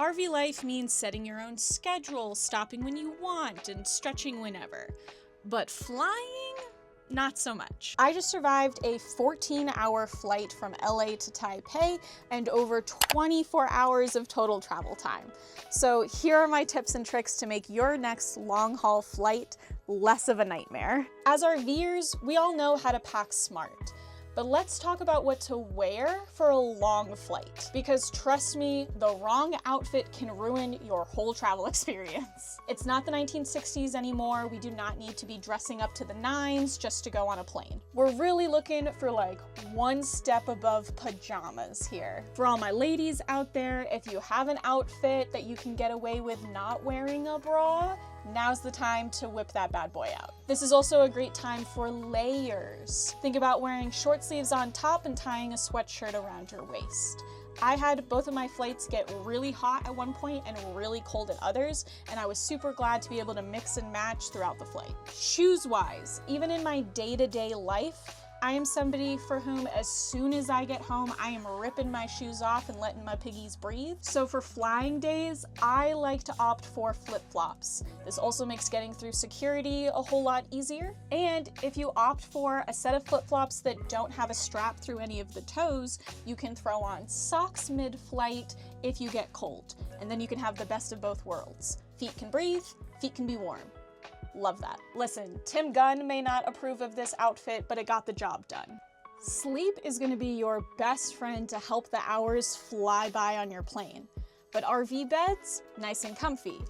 RV life means setting your own schedule, stopping when you want, and stretching whenever. But flying? Not so much. I just survived a 14-hour flight from LA to Taipei and over 24 hours of total travel time. So here are my tips and tricks to make your next long-haul flight less of a nightmare. As RVers, we all know how to pack smart. But let's talk about what to wear for a long flight. Because trust me, the wrong outfit can ruin your whole travel experience. It's not the 1960s anymore. We do not need to be dressing up to the nines just to go on a plane. We're really looking for like one step above pajamas here. For all my ladies out there, if you have an outfit that you can get away with not wearing a bra, now's the time to whip that bad boy out. This is also a great time for layers. Think about wearing short sleeves on top and tying a sweatshirt around your waist. I had both of my flights get really hot at one point and really cold at others, and I was super glad to be able to mix and match throughout the flight. Shoes-wise, even in my day-to-day life, I am somebody for whom as soon as I get home, I am ripping my shoes off and letting my piggies breathe. So for flying days, I like to opt for flip-flops. This also makes getting through security a whole lot easier. And if you opt for a set of flip-flops that don't have a strap through any of the toes, you can throw on socks mid-flight if you get cold. And then you can have the best of both worlds. Feet can breathe, feet can be warm. Love that. Listen, Tim Gunn may not approve of this outfit, but it got the job done. Sleep is going to be your best friend to help the hours fly by on your plane. But RV beds, nice and comfy.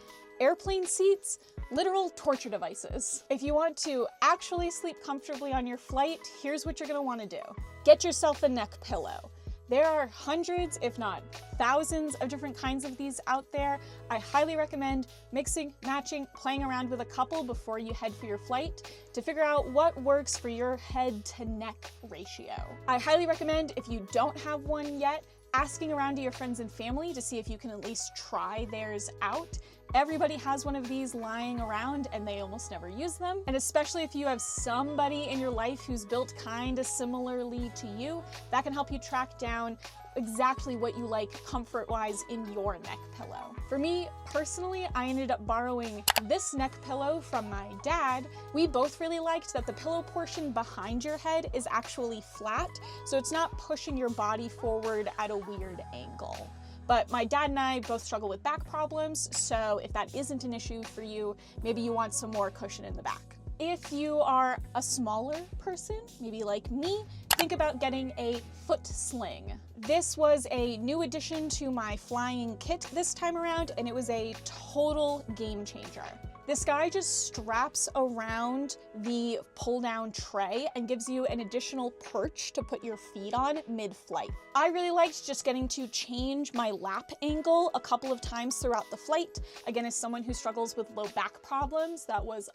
Airplane seats, literal torture devices. If you want to actually sleep comfortably on your flight, here's what you're going to want to do. Get yourself a neck pillow. There are hundreds, if not thousands, of different kinds of these out there. I highly recommend mixing, matching, playing around with a couple before you head for your flight to figure out what works for your head to neck ratio. I highly recommend, if you don't have one yet, asking around to your friends and family to see if you can at least try theirs out. Everybody has one of these lying around and they almost never use them. And especially if you have somebody in your life who's built kind of similarly to you, that can help you track down exactly what you like comfort-wise in your neck pillow. For me, personally, I ended up borrowing this neck pillow from my dad. We both really liked that the pillow portion behind your head is actually flat, so it's not pushing your body forward at a weird angle. But my dad and I both struggle with back problems, so if that isn't an issue for you, maybe you want some more cushion in the back. If you are a smaller person, maybe like me, think about getting a foot sling. This was a new addition to my flying kit this time around, and it was a total game changer. This guy just straps around the pull-down tray and gives you an additional perch to put your feet on mid-flight. I really liked just getting to change my lap angle a couple of times throughout the flight. Again, as someone who struggles with low back problems, that was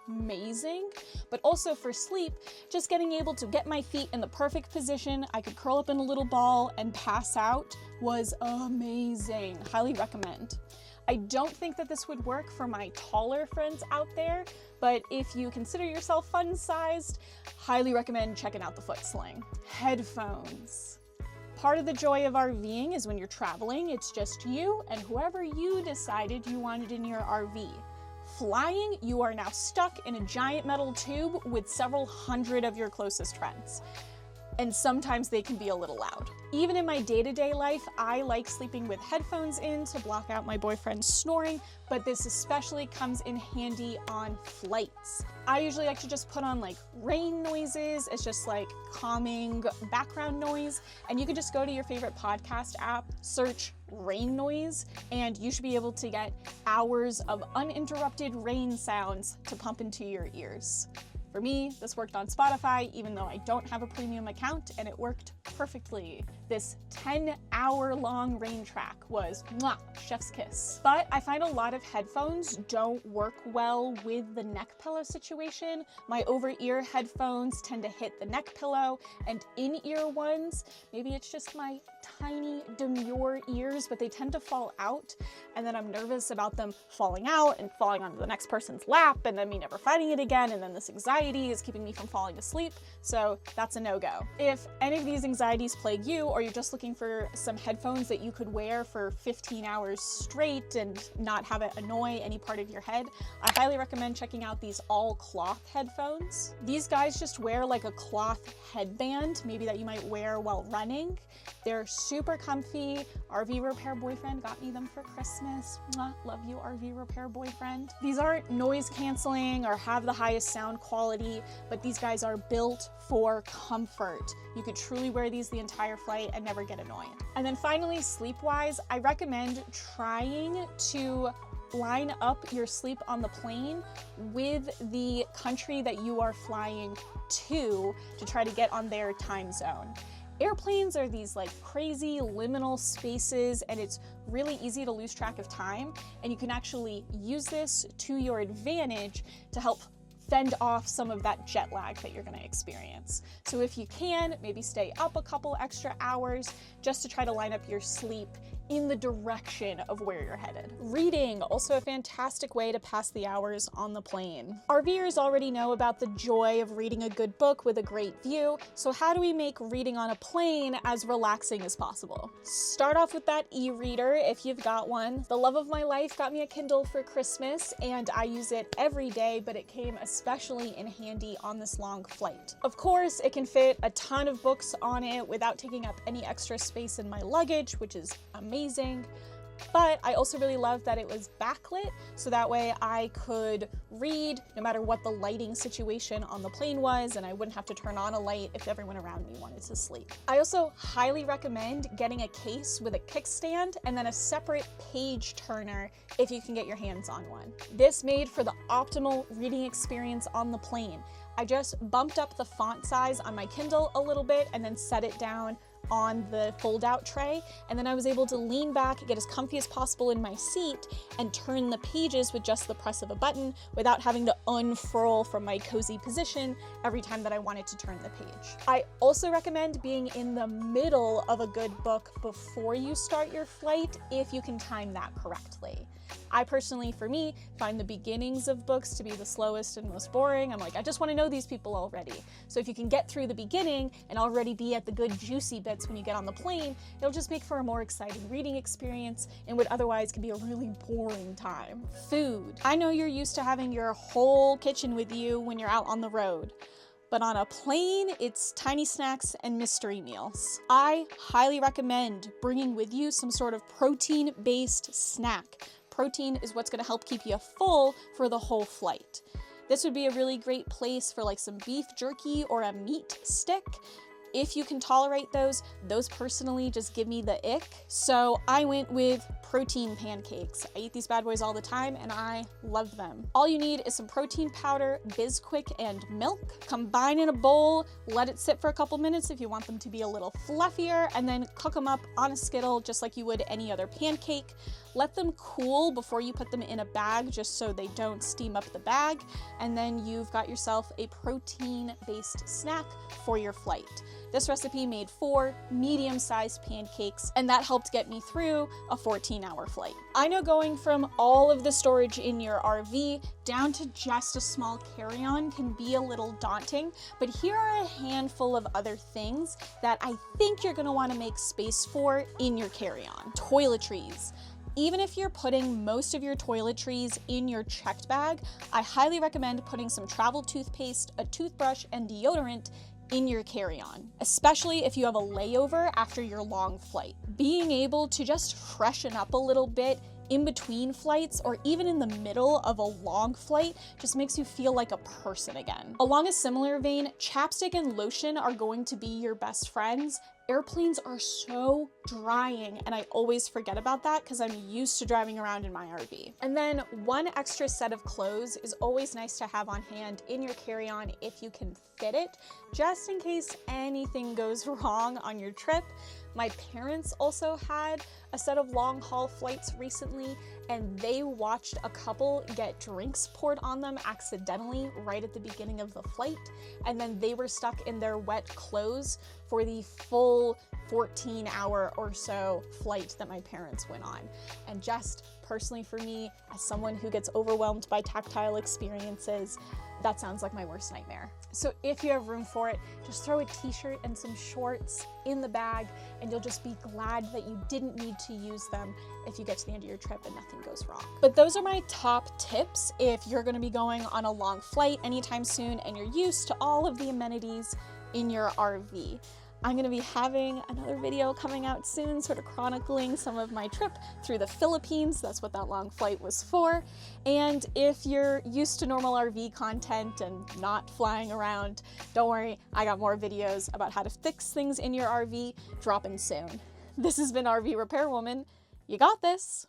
amazing. But also for sleep, just getting able to get my feet in the perfect position, I could curl up in a little ball and pass out, was amazing. Highly recommend. I don't think that this would work for my taller friends out there, but if you consider yourself fun-sized, highly recommend checking out the foot sling. Headphones. Part of the joy of RVing is when you're traveling, it's just you and whoever you decided you wanted in your RV. Flying, you are now stuck in a giant metal tube with several hundred of your closest friends. And sometimes they can be a little loud. Even in my day-to-day life, I like sleeping with headphones in to block out my boyfriend's snoring, but this especially comes in handy on flights. I usually like to just put on like rain noises. It's just like calming background noise, and you can just go to your favorite podcast app, search rain noise, and you should be able to get hours of uninterrupted rain sounds to pump into your ears. For me, this worked on Spotify, even though I don't have a premium account, and it worked perfectly. This 10-hour-long rain track was mwah, chef's kiss. But I find a lot of headphones don't work well with the neck pillow situation. My over-ear headphones tend to hit the neck pillow, and in-ear ones, maybe it's just my tiny, demure ears, but they tend to fall out, and then I'm nervous about them falling out and falling onto the next person's lap, and then me never finding it again, and then this anxiety is keeping me from falling asleep. so that's a no-go. If any of these anxieties plague you, or you're just looking for some headphones that you could wear for 15 hours straight and not have it annoy any part of your head, I highly recommend checking out these all cloth headphones. These guys just wear like a cloth headband, maybe that you might wear while running. They're super comfy. RV Repair Boyfriend got me them for Christmas. Mwah, love you, RV Repair Boyfriend. These aren't noise canceling or have the highest sound quality, but these guys are built for comfort. You could truly wear these the entire flight and never get annoyed. And then finally, sleep-wise, I recommend trying to line up your sleep on the plane with the country that you are flying to try to get on their time zone. Airplanes are these like crazy liminal spaces, and it's really easy to lose track of time, and you can actually use this to your advantage to help fend off some of that jet lag that you're going to experience. So if you can, maybe stay up a couple extra hours just to try to line up your sleep in the direction of where you're headed. Reading, also a fantastic way to pass the hours on the plane. RVers already know about the joy of reading a good book with a great view, so how do we make reading on a plane as relaxing as possible? Start off with that e-reader if you've got one. The love of my life got me a Kindle for Christmas, and I use it every day, but it came especially in handy on this long flight. Of course, it can fit a ton of books on it without taking up any extra space in my luggage, which is amazing. But I also really loved that it was backlit, so that way I could read no matter what the lighting situation on the plane was, and I wouldn't have to turn on a light if everyone around me wanted to sleep. I also highly recommend getting a case with a kickstand and then a separate page turner if you can get your hands on one. This made for the optimal reading experience on the plane. I just bumped up the font size on my Kindle a little bit and then set it down on the fold-out tray, and then I was able to lean back, get as comfy as possible in my seat, and turn the pages with just the press of a button without having to unfurl from my cozy position every time that I wanted to turn the page. I also recommend being in the middle of a good book before you start your flight if you can time that correctly. I personally, for me, find the beginnings of books to be the slowest and most boring. I'm like, I just want to know these people already. So if you can get through the beginning and already be at the good juicy bits when you get on the plane, it'll just make for a more exciting reading experience in what otherwise can be a really boring time. Food. I know you're used to having your whole kitchen with you when you're out on the road, but on a plane, it's tiny snacks and mystery meals. I highly recommend bringing with you some sort of protein-based snack. Protein is what's gonna help keep you full for the whole flight. This would be a really great place for like some beef jerky or a meat stick. If you can tolerate those personally just give me the ick. So I went with protein pancakes. I eat these bad boys all the time and I love them. All you need is some protein powder, Bisquick, and milk. Combine in a bowl, let it sit for a couple minutes if you want them to be a little fluffier, and then cook them up on a skittle just like you would any other pancake. Let them cool before you put them in a bag just so they don't steam up the bag, and then you've got yourself a protein-based snack for your flight. This recipe made 4 medium-sized pancakes, and that helped get me through a 14-hour flight. I know going from all of the storage in your RV down to just a small carry-on can be a little daunting, but here are a handful of other things that I think you're gonna wanna make space for in your carry-on. Toiletries. Even if you're putting most of your toiletries in your checked bag, I highly recommend putting some travel toothpaste, a toothbrush, and deodorant in your carry-on, especially if you have a layover after your long flight. Being able to just freshen up a little bit in between flights or even in the middle of a long flight just makes you feel like a person again. Along a similar vein, chapstick and lotion are going to be your best friends. Airplanes are so drying, and I always forget about that because I'm used to driving around in my RV. And then one extra set of clothes is always nice to have on hand in your carry-on if you can fit it, just in case anything goes wrong on your trip. My parents also had a set of long-haul flights recently, and they watched a couple get drinks poured on them accidentally right at the beginning of the flight, and then they were stuck in their wet clothes for the full 14-hour or so flight that my parents went on. And just personally for me, as someone who gets overwhelmed by tactile experiences, That sounds like my worst nightmare. So if you have room for it, just throw a t-shirt and some shorts in the bag, and you'll just be glad that you didn't need to use them if you get to the end of your trip and nothing goes wrong. But those are my top tips if you're gonna be going on a long flight anytime soon and you're used to all of the amenities in your RV. I'm gonna be having another video coming out soon, sort of chronicling some of my trip through the Philippines. That's what that long flight was for. And if you're used to normal RV content and not flying around, don't worry, I got more videos about how to fix things in your RV dropping soon. This has been RV Repair Woman. You got this.